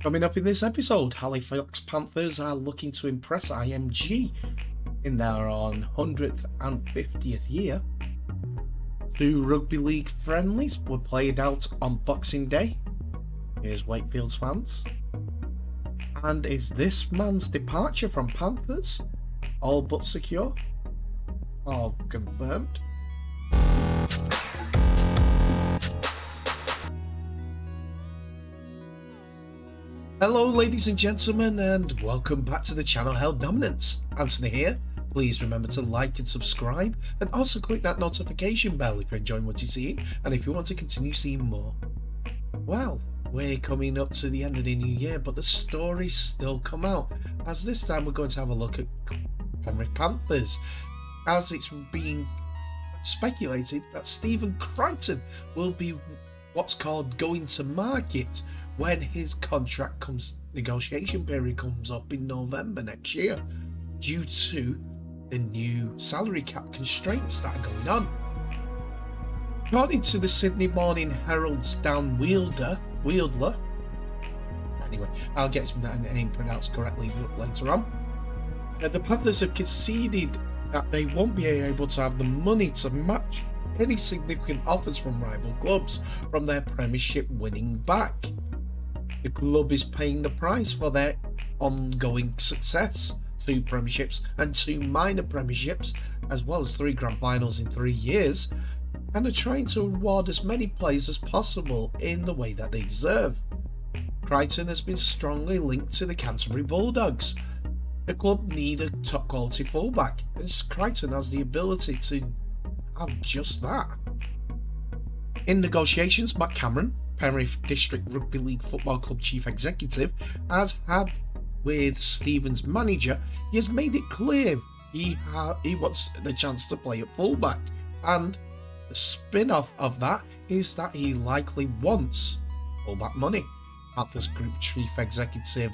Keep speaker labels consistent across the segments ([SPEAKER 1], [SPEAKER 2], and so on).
[SPEAKER 1] Coming up in this episode, Halifax Panthers are looking to impress IMG in their 150th year. 2 rugby league friendlies were played out on Boxing Day. Here's Wakefield's fans. And is this man's departure from Panthers all but secure? All confirmed? Hello ladies and gentlemen, and welcome back to the channel Held Dominance. Anthony here. Please remember to like and subscribe, and also click that notification bell if you're enjoying what you're seeing and if you want to continue seeing more. Well, we're coming up to the end of the new year, but the stories still come out, as this time we're going to have a look at Penrith Panthers, as it's being speculated that Stephen Crichton will be what's called going to market when his negotiation period comes up in November next year, due to the new salary cap constraints that are going on. According to the Sydney Morning Herald's Dan Wheeldler, anyway, I'll get that name pronounced correctly later on, the Panthers have conceded that they won't be able to have the money to match any significant offers from rival clubs from their premiership winning back. The club is paying the price for their ongoing success, 2 premierships and 2 minor premierships, as well as 3 grand finals in 3 years, and are trying to reward as many players as possible in the way that they deserve. Crichton has been strongly linked to the Canterbury Bulldogs. The club need a top quality fullback, and Crichton has the ability to have just that. In negotiations, Matt Cameron, Penrith District Rugby League Football Club Chief Executive, has had with Stephen's manager, he has made it clear he wants the chance to play at fullback, and the spin-off of that is that he likely wants fullback money. Panthers Group Chief Executive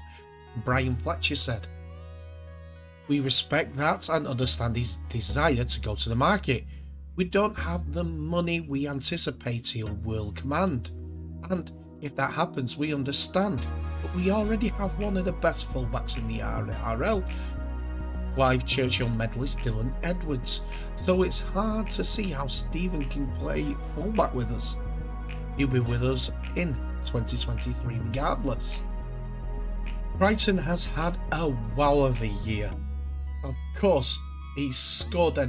[SPEAKER 1] Brian Fletcher said, "We respect that and understand his desire to go to the market. We don't have the money we anticipate he will command. And if that happens, we understand, but we already have one of the best fullbacks in the RL, Clive Churchill medalist Dylan Edwards, so it's hard to see how Stephen can play fullback with us. He'll be with us in 2023 regardless." Crichton has had a wow of a year. Of course, he scored a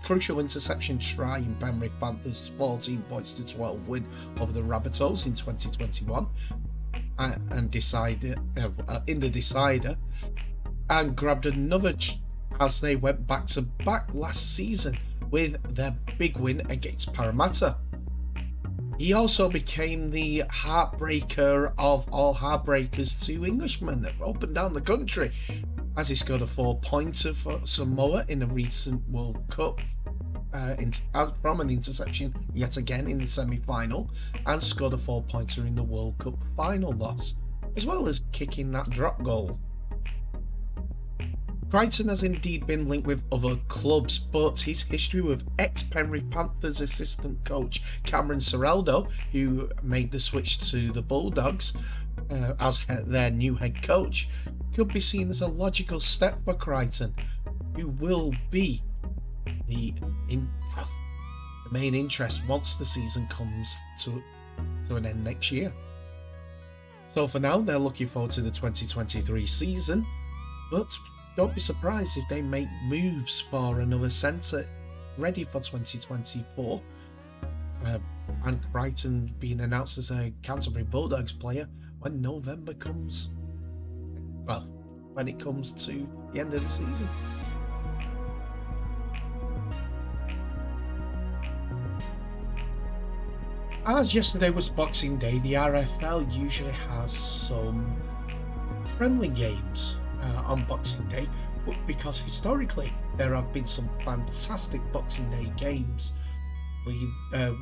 [SPEAKER 1] crucial interception try in Penrith Panthers' 14 points to 12 win over the Rabbitohs in 2021, and in the decider, and grabbed another as they went back to back last season with their big win against Parramatta. He also became the heartbreaker of all heartbreakers to Englishmen up and down the country, as he scored a 4-pointer for Samoa in a recent World Cup from an interception yet again in the semi-final, and scored a 4-pointer in the World Cup final loss, as well as kicking that drop goal. Crichton has indeed been linked with other clubs, but his history with ex-Penrith Panthers assistant coach Cameron Ciraldo, who made the switch to the Bulldogs as their new head coach, could be seen as a logical step for Crichton, who will be the main interest once the season comes to an end next year. So for now, they're looking forward to the 2023 season, but don't be surprised if they make moves for another centre ready for 2024, and Crichton being announced as a Canterbury Bulldogs player when November comes. Well, when it comes to the end of the season. As yesterday was Boxing Day, the RFL usually has some friendly games on Boxing Day, because historically there have been some fantastic Boxing Day games.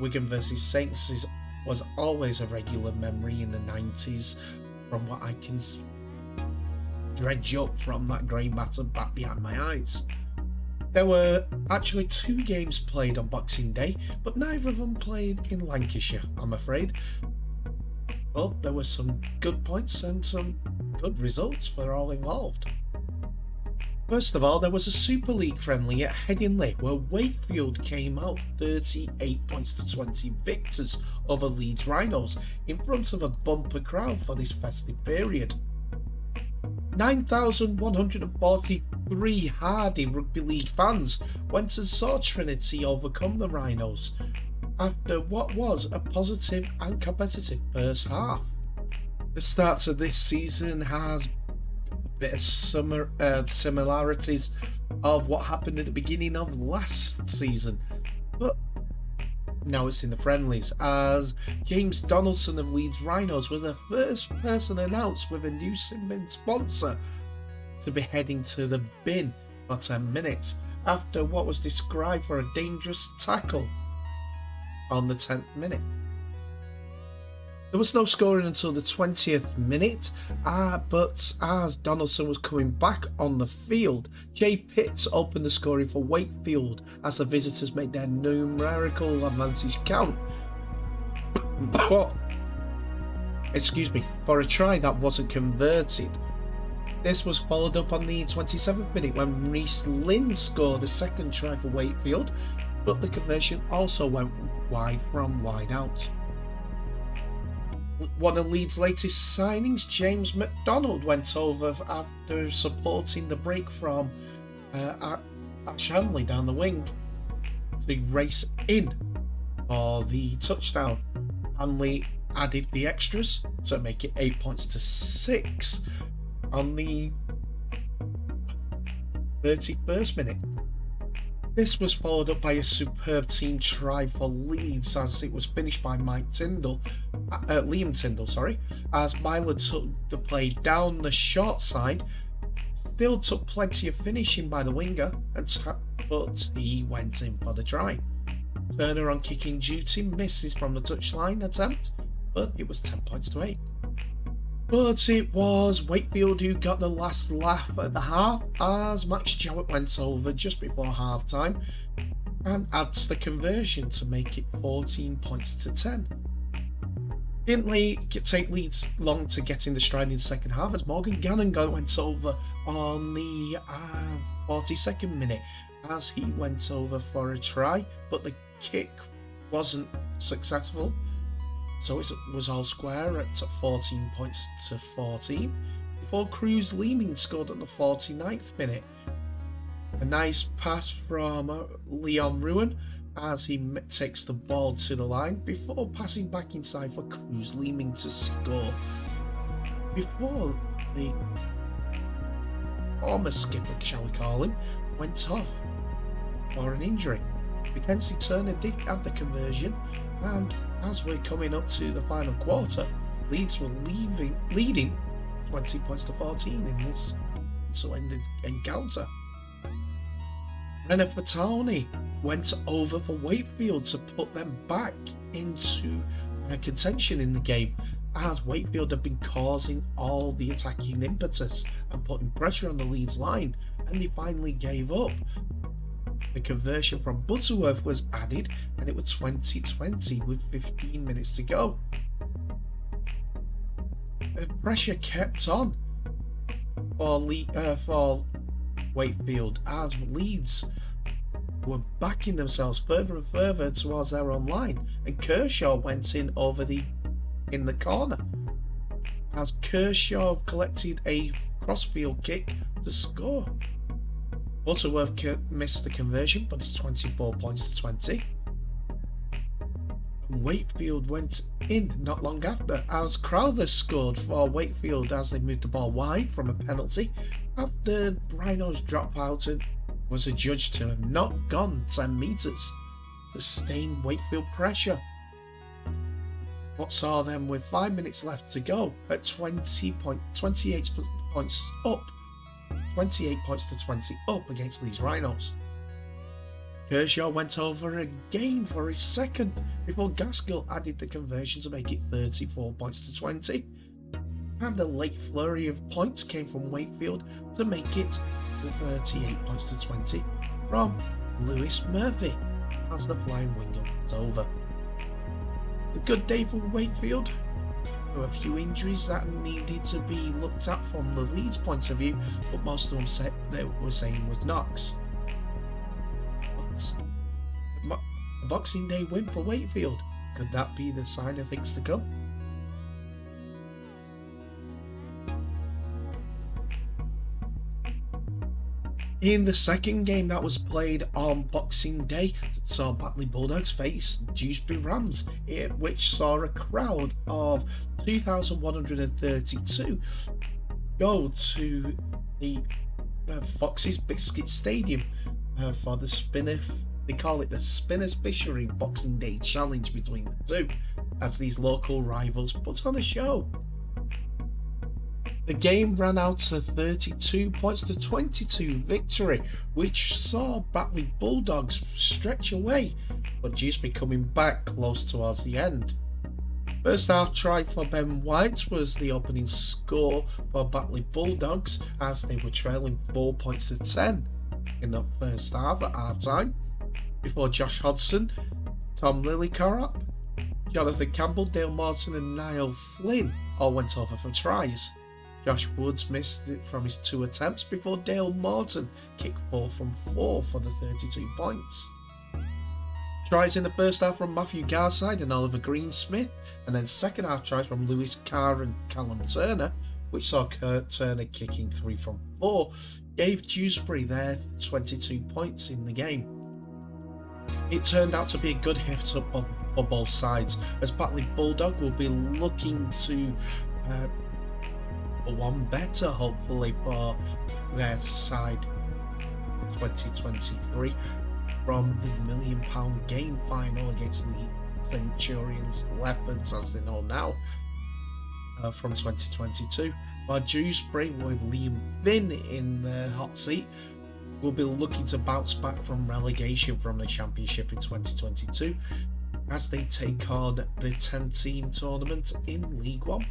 [SPEAKER 1] Wigan versus Saints was always a regular memory in the 90s, from what I can dredge up from that grey matter back behind my eyes. There were actually 2 games played on Boxing Day, but neither of them played in Lancashire, I'm afraid. But there were some good points and some good results for all involved. First of all, there was a Super League friendly at Headingley where Wakefield came out 38 points to 20 victors over Leeds Rhinos in front of a bumper crowd for this festive period. 9,143 hardy rugby league fans went and saw Trinity overcome the Rhinos after what was a positive and competitive first half. The start to this season has bit of similarities of what happened at the beginning of last season, but now it's in the friendlies, as James Donaldson of Leeds Rhinos was the first person announced with a new sponsor to be heading to the bin for 10 minutes after what was described for a dangerous tackle on the 10th minute. There was no scoring until the 20th minute, but as Donaldson was coming back on the field, Jay Pitts opened the scoring for Wakefield as the visitors made their numerical advantage count. For a try that wasn't converted. This was followed up on the 27th minute when Reece Lynn scored a second try for Wakefield, but the conversion also went wide from wide out. One of Leeds' latest signings, James McDonald, went over after supporting the break from Ash Hanley down the wing to race in for the touchdown. Hanley added the extras to make it 8 points to 6 on the 31st minute. This was followed up by a superb team try for Leeds as it was finished by Liam Tyndall, as Myler took the play down the short side, still took plenty of finishing by the winger, but he went in for the try. Turner on kicking duty misses from the touchline attempt, but it was 10 points to 8. But it was Wakefield who got the last laugh at the half as Max Jowett went over just before half time and adds the conversion to make it 14 points to 10. Didn't take Leeds long to get in the stride in the second half as Morgan Gannon went over on the 42nd minute as he went over for a try, but the kick wasn't successful. So it was all square at 14 points to 14 before Cruz Leeming scored at the 49th minute. A nice pass from Leon Ruin as he takes the ball to the line before passing back inside for Cruz Leeming to score. Before the former skipper, shall we call him, went off for an injury. Mackenzie Turner did add the conversion, and as we're coming up to the final quarter, Leeds were leading 20 points to 14 in this ended encounter. Renner Fatani went over for Wakefield to put them back into contention in the game, as Wakefield had been causing all the attacking impetus and putting pressure on the Leeds line, and they finally gave up. The conversion from Butterworth was added and it was 20-20 with 15 minutes to go. The pressure kept on for Wakefield as Leeds were backing themselves further and further towards their own line, and Kershaw went in the corner as Kershaw collected a crossfield kick to score. Butterworth missed the conversion, but it's 24 points to 20. And Wakefield went in not long after as Crowther scored for Wakefield as they moved the ball wide from a penalty after Rhinos drop out and was adjudged to have not gone 10 metres to sustain Wakefield pressure. What saw them with 5 minutes left to go at 28 points up. 28 points to 20 up against Leeds Rhinos. Kershaw went over again for his second before Gaskell added the conversion to make it 34 points to 20. And a late flurry of points came from Wakefield to make it 38 points to 20 from Lewis Murphy as the flying winger went over. A good day for Wakefield, There were a few injuries that needed to be looked at from the Leeds point of view, but most of them said they were saying was knocks. But a Boxing Day win for Wakefield, could that be the sign of things to come? In the second game that was played on Boxing Day, saw Batley Bulldogs face Dewsbury Rams, which saw a crowd of 2,132 go to the Fox's Biscuit Stadium for the they call it the Spinners Fishery Boxing Day Challenge between the two, as these local rivals put on a show. The game ran out to 32 points to 22 victory, which saw Batley Bulldogs stretch away, but Dewsbury coming back close towards the end. First half try for Ben White was the opening score for Batley Bulldogs, as they were trailing 4 points to 10 in the first half at half time, before Josh Hodson, Tom Lillycorop, Jonathan Campbell, Dale Morton and Niall Flynn all went over for tries. Josh Woods missed it from his 2 attempts before Dale Morton kicked 4 from 4 for the 32 points. Tries in the first half from Matthew Garside and Oliver Greensmith, and then second half tries from Lewis Carr and Callum Turner, which saw Kurt Turner kicking 3 from 4, gave Dewsbury their 22 points in the game. It turned out to be a good hit up for both sides, as Batley Bulldog will be looking to one better, hopefully, for their side 2023 from the £1 million game final against the Centurions Leopards, as they know now, from 2022. While Dewsbury, with Liam Finn in the hot seat, will be looking to bounce back from relegation from the Championship in 2022 as they take on the 10-team tournament in League One.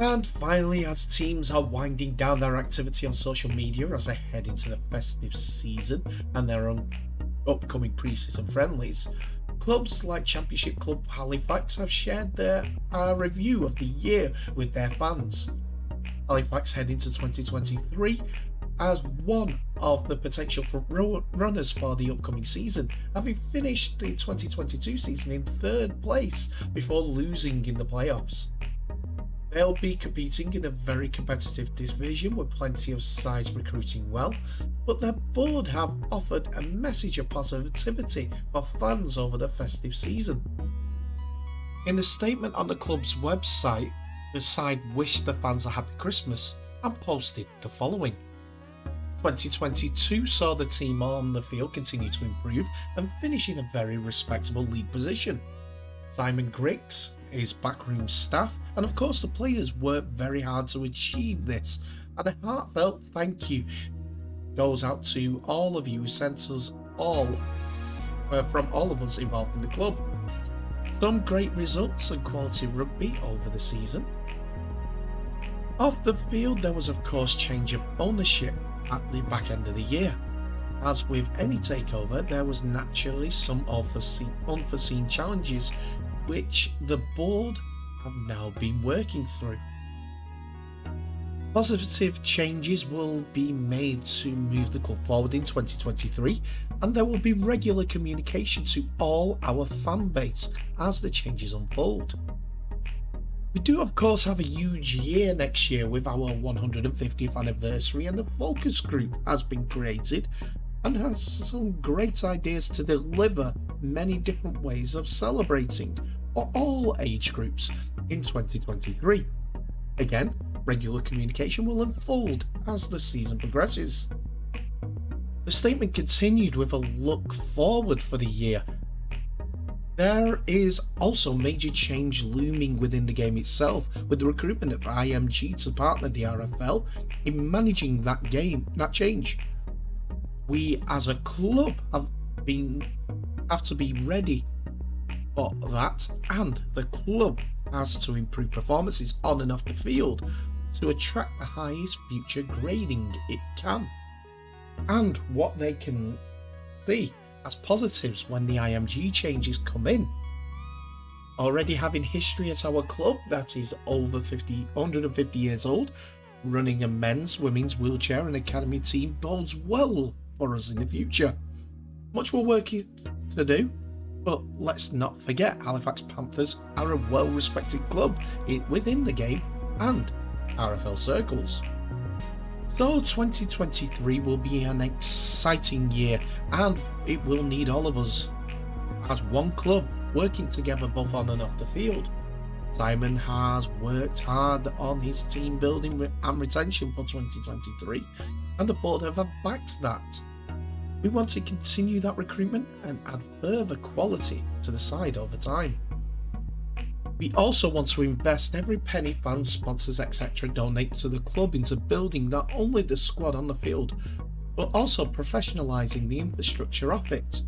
[SPEAKER 1] And finally, as teams are winding down their activity on social media as they head into the festive season and their own upcoming pre-season friendlies, clubs like Championship Club Halifax have shared their review of the year with their fans. Halifax head into 2023 as one of the potential runners for the upcoming season, having finished the 2022 season in 3rd place before losing in the playoffs. They'll be competing in a very competitive division with plenty of sides recruiting well, but their board have offered a message of positivity for fans over the festive season. In a statement on the club's website, the side wished the fans a happy Christmas and posted the following. 2022 saw the team on the field continue to improve and finish in a very respectable league position. Simon Griggs, his backroom staff, and of course the players worked very hard to achieve this, and a heartfelt thank you goes out to all of you who sent us all from all of us involved in the club. Some great results and quality rugby over the season. Off the field, there was of course change of ownership at the back end of the year. As with any takeover, there was naturally some unforeseen challenges which the board have now been working through. Positive changes will be made to move the club forward in 2023, and there will be regular communication to all our fan base as the changes unfold. We do of course have a huge year next year with our 150th anniversary, and the focus group has been created and has some great ideas to deliver many different ways of celebrating for all age groups in 2023. Again, regular communication will unfold as the season progresses. The statement continued with a look forward for the year. There is also major change looming within the game itself, with the recruitment of IMG to partner the RFL in managing that change. We as a club have to be ready for that, and the club has to improve performances on and off the field to attract the highest future grading it can. And what they can see as positives when the IMG changes come in. Already having history at our club that is over 150 years old, running a men's, women's, wheelchair and academy team bodes well for us in the future. Much more work to do, but let's not forget Halifax Panthers are a well-respected club within the game and RFL circles. So 2023 will be an exciting year, and it will need all of us as one club working together both on and off the field. Simon has worked hard on his team building and retention for 2023, and the board have backed that. We want to continue that recruitment and add further quality to the side over time. We also want to invest every penny fans, sponsors, etc. donate to the club into building not only the squad on the field, but also professionalising the infrastructure of it.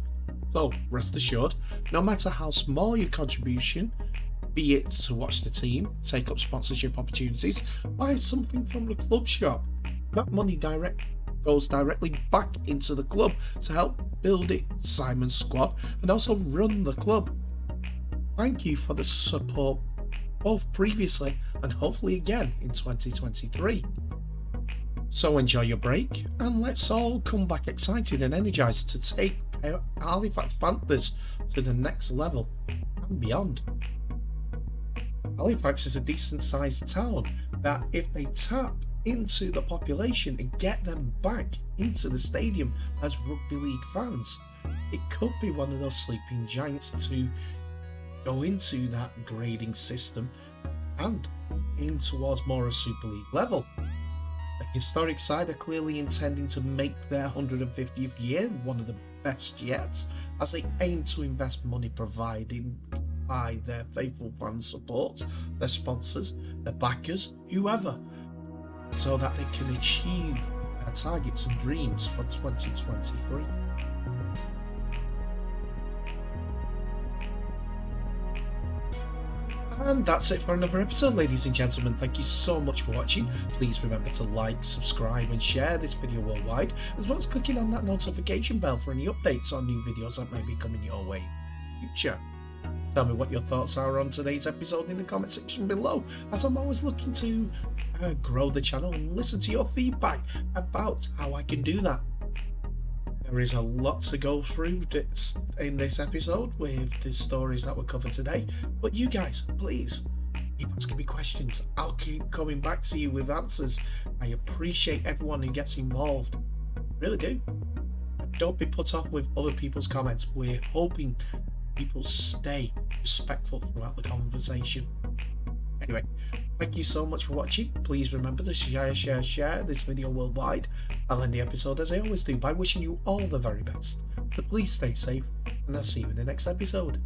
[SPEAKER 1] So rest assured, no matter how small your contribution, be it to watch the team, take up sponsorship opportunities, buy something from the club shop, that money goes directly back into the club to help build it, Simon's squad, and also run the club. Thank you for the support both previously and hopefully again in 2023. So enjoy your break and let's all come back excited and energised to take Halifax Panthers to the next level and beyond. Halifax is a decent sized town that, if they tap into the population and get them back into the stadium as rugby league fans, it could be one of those sleeping giants to go into that grading system and aim towards more a Super League level. The historic side are clearly intending to make their 150th year one of the best yet, as they aim to invest money provided by their faithful fan support, their sponsors, their backers, whoever, so that they can achieve their targets and dreams for 2023. And that's it for another episode, ladies and gentlemen. Thank you so much for watching. Please remember to like, subscribe and share this video worldwide, as well as clicking on that notification bell for any updates on new videos that may be coming your way in the future. Tell me what your thoughts are on today's episode in the comment section below, as I'm always looking to grow the channel and listen to your feedback about how I can do that. There is a lot to go through in this episode with the stories that were covered today, but you guys, please keep asking me questions. I'll keep coming back to you with answers. I appreciate everyone who gets involved, really do. Don't be put off with other people's comments. We're hoping people stay respectful throughout the conversation. Anyway, thank you so much for watching. Please remember to share this video worldwide. I'll end the episode as I always do by wishing you all the very best. So please stay safe, and I'll see you in the next episode.